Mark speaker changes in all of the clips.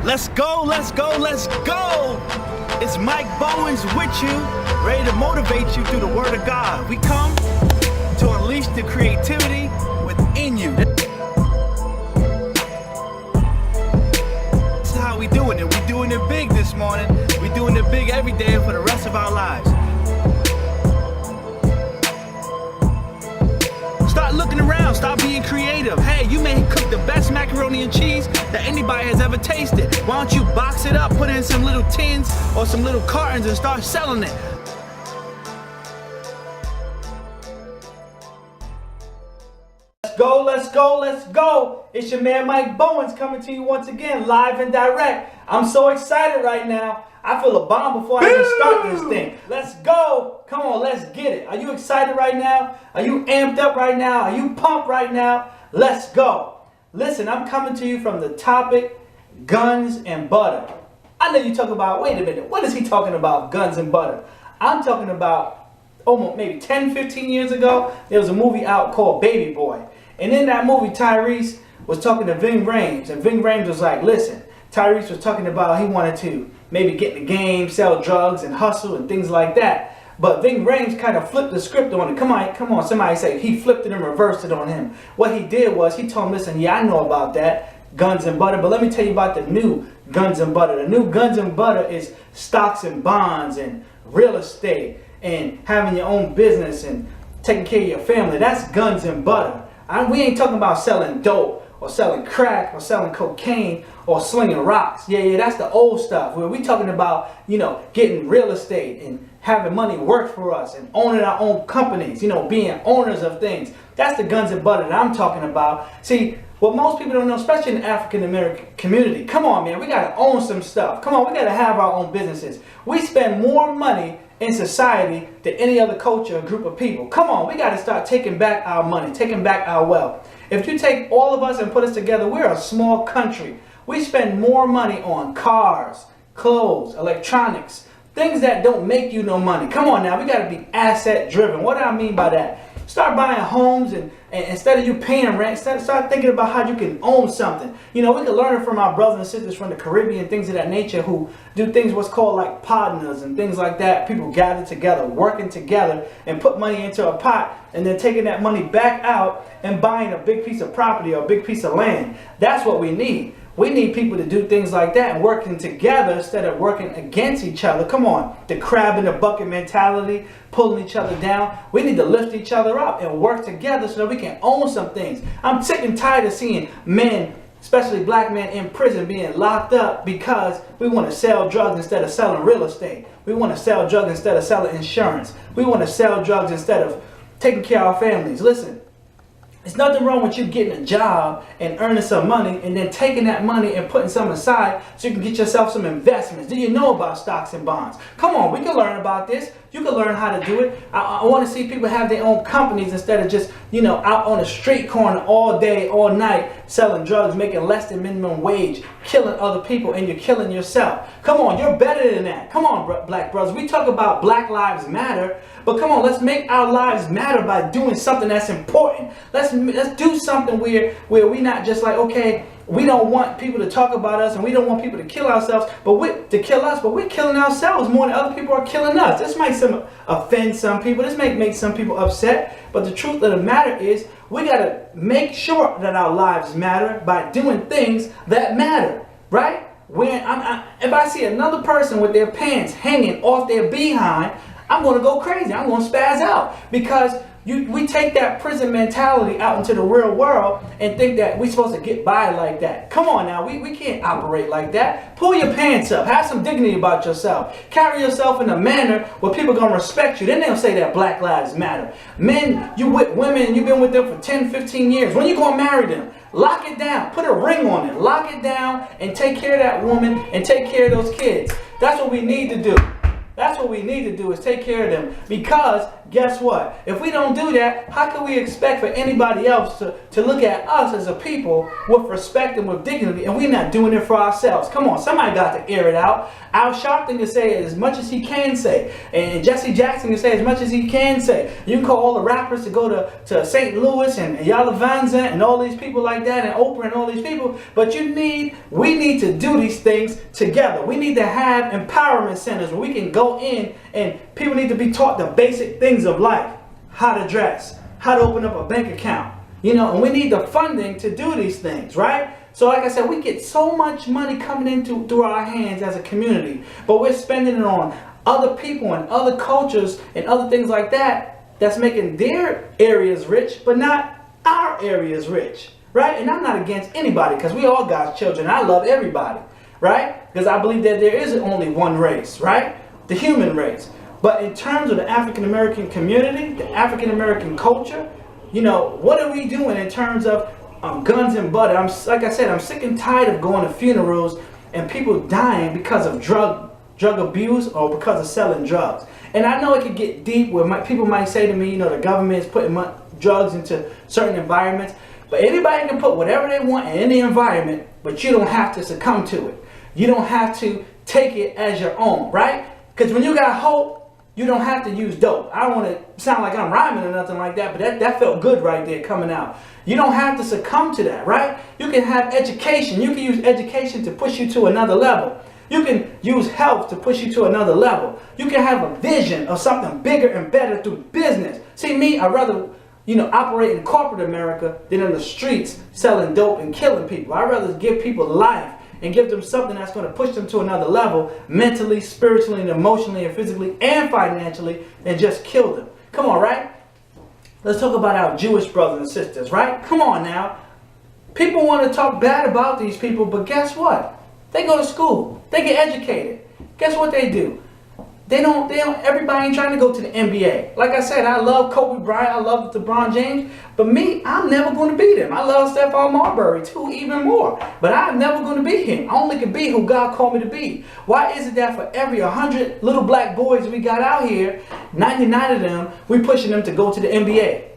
Speaker 1: Let's go, let's go, let's go. It's Mike Bowens with you, ready to motivate you through the word of God. We come to unleash the creativity within you. This is how we doing it. We doing it big this morning. We doing it big every day for the rest of our lives. Start looking around, start being creative. Hey, you may cook the best macaroni and cheese that anybody has ever tasted. Why don't you box it up, put it in some little tins or some little cartons and start selling it? Let's go, let's go, let's go. It's your man Mike Bowens coming to you once again, live and direct. I'm so excited right now. I feel a bomb before I even start this thing. Let's go. Come on, let's get it. Are you excited right now? Are you amped up right now? Are you pumped right now? Let's go. Listen, I'm coming to you from the topic, guns and butter. I know you talk about, wait a minute, what is he talking about, guns and butter? I'm talking about almost maybe 10, 15 years ago, there was a movie out called Baby Boy. And in that movie, Tyrese was talking to Ving Rhames. And Ving Rhames was like, listen, Tyrese was talking about he wanted to maybe get in the game, sell drugs and hustle and things like that. But Ving Rhames kind of flipped the script on it. Come on, somebody say he flipped it and reversed it on him. What he did was he told him, listen, yeah, I know about that, guns and butter, but let me tell you about the new guns and butter. The new guns and butter is stocks and bonds and real estate and having your own business and taking care of your family. That's guns and butter. We ain't talking about selling dope or selling crack or selling cocaine or slinging rocks. Yeah, that's the old stuff. Where we talking about, getting real estate and having money work for us and owning our own companies, being owners of things. That's the guns and butter that I'm talking about. See, what most people don't know, especially in the African American community, come on, man, we got to own some stuff. Come on, we got to have our own businesses. We spend more money in society than any other culture or group of people. Come on, we got to start taking back our money, taking back our wealth. If you take all of us and put us together, we're a small country. We spend more money on cars, clothes, electronics, things that don't make you no money. Come on now, we got to be asset driven. What do I mean by that? Start buying homes and instead of you paying rent, start thinking about how you can own something. We can learn it from our brothers and sisters from the Caribbean, things of that nature, who do things what's called like partners and things like that. People gather together, working together and put money into a pot and then taking that money back out and buying a big piece of property or a big piece of land. That's what we need. We need people to do things like that and working together instead of working against each other. Come on, the crab in the bucket mentality, pulling each other down. We need to lift each other up and work together so that we can own some things. I'm sick and tired of seeing men, especially black men, in prison being locked up because we want to sell drugs instead of selling real estate. We want to sell drugs instead of selling insurance. We want to sell drugs instead of taking care of our families. Listen. There's nothing wrong with you getting a job and earning some money and then taking that money and putting some aside so you can get yourself some investments. Do you know about stocks and bonds? Come on, we can learn about this. You can learn how to do it. I want to see people have their own companies instead of just, out on the street corner all day, all night, selling drugs, making less than minimum wage, killing other people, and you're killing yourself. Come on, you're better than that. Come on, black brothers. We talk about Black Lives Matter, but come on, let's make our lives matter by doing something that's important. Let's do something where we not just like, okay, we don't want people to talk about us and we don't want people to kill ourselves, but we're killing ourselves more than other people are killing us. This might offend some people. This may make some people upset, but the truth of the matter is we got to make sure that our lives matter by doing things that matter, right? If I see another person with their pants hanging off their behind, I'm going to go crazy. I'm going to spaz out because we take that prison mentality out into the real world and think that we're supposed to get by like that. Come on now, we can't operate like that. Pull your pants up. Have some dignity about yourself. Carry yourself in a manner where people are going to respect you. Then they'll say that Black Lives Matter. Men, you with women, you've been with them for 10, 15 years. When you going to marry them? Lock it down. Put a ring on it. Lock it down and take care of that woman and take care of those kids. That's what we need to do. That's what we need to do is take care of them because guess what? If we don't do that, how can we expect for anybody else to look at us as a people with respect and with dignity, and we're not doing it for ourselves? Come on, somebody got to air it out. Al Sharpton can say as much as he can say, and Jesse Jackson can say as much as he can say. You can call all the rappers to go to St. Louis and Yala Vanza and all these people like that, and Oprah and all these people, but we need to do these things together. We need to have empowerment centers where we can go in and people need to be taught the basic things of life. How to dress, how to open up a bank account, and we need the funding to do these things, right? So like I said, we get so much money coming through our hands as a community, but we're spending it on other people and other cultures and other things like that that's making their areas rich, but not our areas rich, right? And I'm not against anybody because we all God's children. I love everybody, right? Because I believe that there is only one race, right? The human race. But in terms of the African American community, the African American culture, what are we doing in terms of guns and butter? Like I said, I'm sick and tired of going to funerals and people dying because of drug abuse or because of selling drugs. And I know it could get deep where people might say to me, the government is putting drugs into certain environments. But anybody can put whatever they want in any environment, but you don't have to succumb to it. You don't have to take it as your own, right? Because when you got hope, you don't have to use dope. I don't want to sound like I'm rhyming or nothing like that, but that felt good right there coming out. You don't have to succumb to that, right? You can have education. You can use education to push you to another level. You can use health to push you to another level. You can have a vision of something bigger and better through business. See, me, I'd rather, operate in corporate America than in the streets selling dope and killing people. I'd rather give people life and give them something that's going to push them to another level mentally, spiritually, and emotionally, and physically, and financially, and just kill them. Come on, right? Let's talk about our Jewish brothers and sisters, right? Come on now. People want to talk bad about these people, but guess what? They go to school. They get educated. Guess what they do? Everybody ain't trying to go to the NBA. Like I said, I love Kobe Bryant, I love LeBron James, but me, I'm never going to beat him. I love Stephon Marbury too, even more. But I'm never going to beat him. I only can be who God called me to be. Why is it that for every 100 little black boys we got out here, 99 of them, we pushing them to go to the NBA?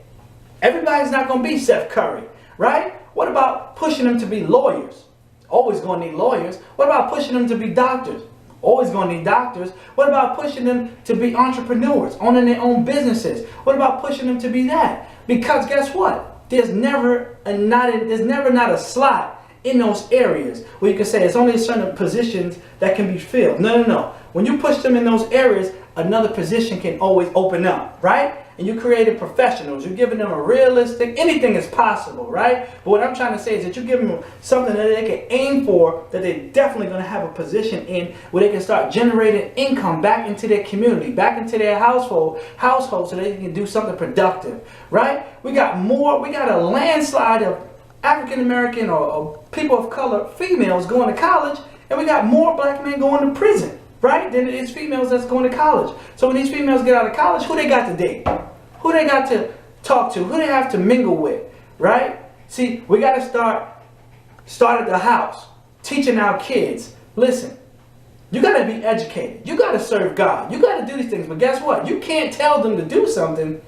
Speaker 1: Everybody's not going to be Steph Curry, right? What about pushing them to be lawyers? Always going to need lawyers. What about pushing them to be doctors? Always going to need doctors. What about pushing them to be entrepreneurs, owning their own businesses? What about pushing them to be that? Because guess what? There's never not a slot in those areas where you can say it's only certain positions that can be filled. No. When you push them in those areas, another position can always open up, right? And you created professionals. You're giving them a realistic, anything is possible, right? But what I'm trying to say is that you give them something that they can aim for, that they're definitely going to have a position in, where they can start generating income back into their community, back into their household, so they can do something productive, right? We got a landslide of African American or people of color, females going to college, and we got more black men going to prison, right, than it is females that's going to college. So when these females get out of college, who they got to date? Who they got to talk to? Who they have to mingle with, right? See, we got to start at the house, teaching our kids. Listen, you got to be educated. You got to serve God. You got to do these things. But guess what? You can't tell them to do something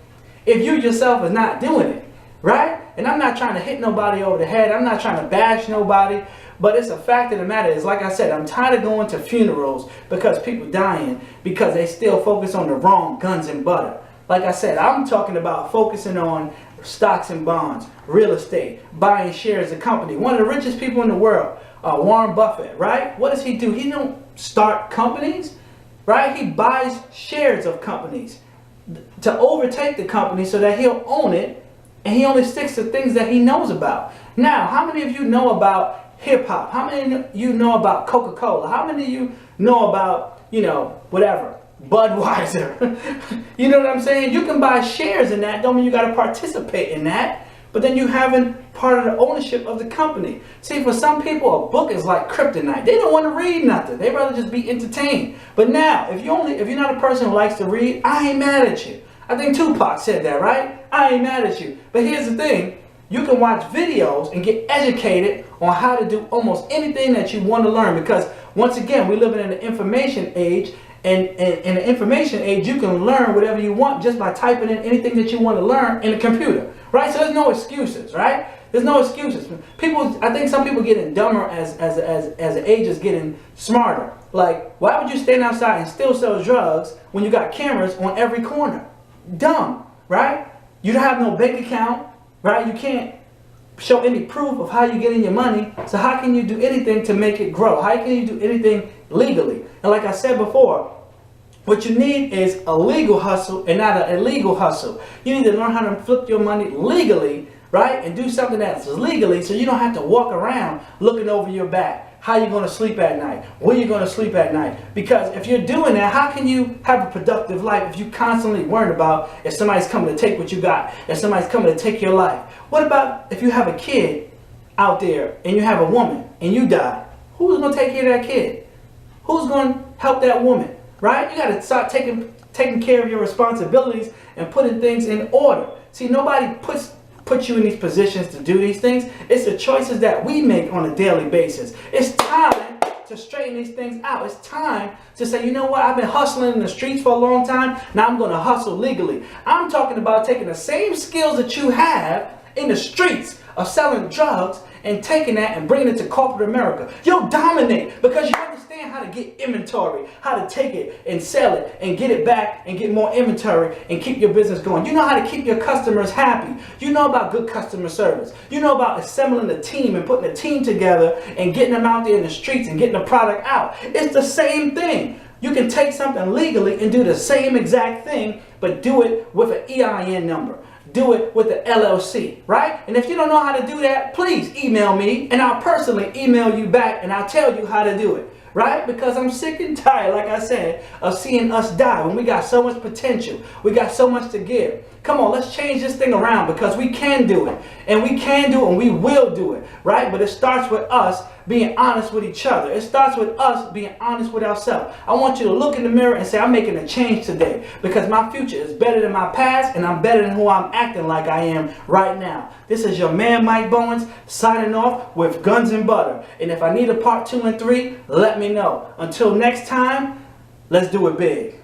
Speaker 1: if you yourself is not doing it, right? And I'm not trying to hit nobody over the head. I'm not trying to bash nobody. But it's a fact of the matter is, like I said, I'm tired of going to funerals because people dying because they still focus on the wrong guns and butter. Like I said, I'm talking about focusing on stocks and bonds, real estate, buying shares of company. One of the richest people in the world, Warren Buffett, right? What does he do? He don't start companies, right? He buys shares of companies to overtake the company so that he'll own it, and he only sticks to things that he knows about. Now, how many of you know about hip-hop? How many of you know about Coca-Cola? How many of you know about, whatever, Budweiser? You know what I'm saying? You can buy shares in that. Don't mean you got to participate in that. But then you having part of the ownership of the company. See, for some people, a book is like kryptonite. They don't want to read nothing. They rather just be entertained. But now, if you're not a person who likes to read, I ain't mad at you. I think Tupac said that, right? I ain't mad at you. But here's the thing. You can watch videos and get educated on how to do almost anything that you want to learn. Because once again, we're living in an information age, And in the information age, you can learn whatever you want just by typing in anything that you want to learn in the computer, right? So there's no excuses, right? There's no excuses. People, I think some people getting dumber as the age is getting smarter. Like, why would you stand outside and still sell drugs when you got cameras on every corner? Dumb, right? You don't have no bank account, right? You can't show any proof of how you get in your money. So how can you do anything to make it grow? How can you do anything legally? And like I said before, what you need is a legal hustle and not an illegal hustle. You need to learn how to flip your money legally, right? And do something that's legally so you don't have to walk around looking over your back. How you going to sleep at night? Where you going to sleep at night? Because if you're doing that, how can you have a productive life if you constantly worried about if somebody's coming to take what you got, if somebody's coming to take your life? What about if you have a kid out there and you have a woman and you die? Who's going to take care of that kid? Who's going to help that woman? Right? You got to start taking care of your responsibilities and putting things in order. See, nobody puts you in these positions to do these things. It's the choices that we make on a daily basis. It's time to straighten these things out. It's time to say, you know what, I've been hustling in the streets for a long time. Now I'm going to hustle legally. I'm talking about taking the same skills that you have in the streets of selling drugs and taking that and bringing it to corporate America. You'll dominate because you understand how to get inventory, how to take it and sell it and get it back and get more inventory and keep your business going. You know how to keep your customers happy. You know about good customer service. You know about assembling a team and putting a team together and getting them out there in the streets and getting the product out. It's the same thing. You can take something legally and do the same exact thing, but do it with an EIN number. Do it with the LLC, right? And if you don't know how to do that, please email me and I'll personally email you back and I'll tell you how to do it, right? Because I'm sick and tired, like I said, of seeing us die when we got so much potential. We got so much to give. Come on, let's change this thing around because we can do it. And we can do it and we will do it, right? But it starts with us being honest with each other. It starts with us being honest with ourselves. I want you to look in the mirror and say, I'm making a change today because my future is better than my past and I'm better than who I'm acting like I am right now. This is your man, Mike Bowens, signing off with Guns and Butter. And if I need a part 2 and 3, let me know. Until next time, let's do it big.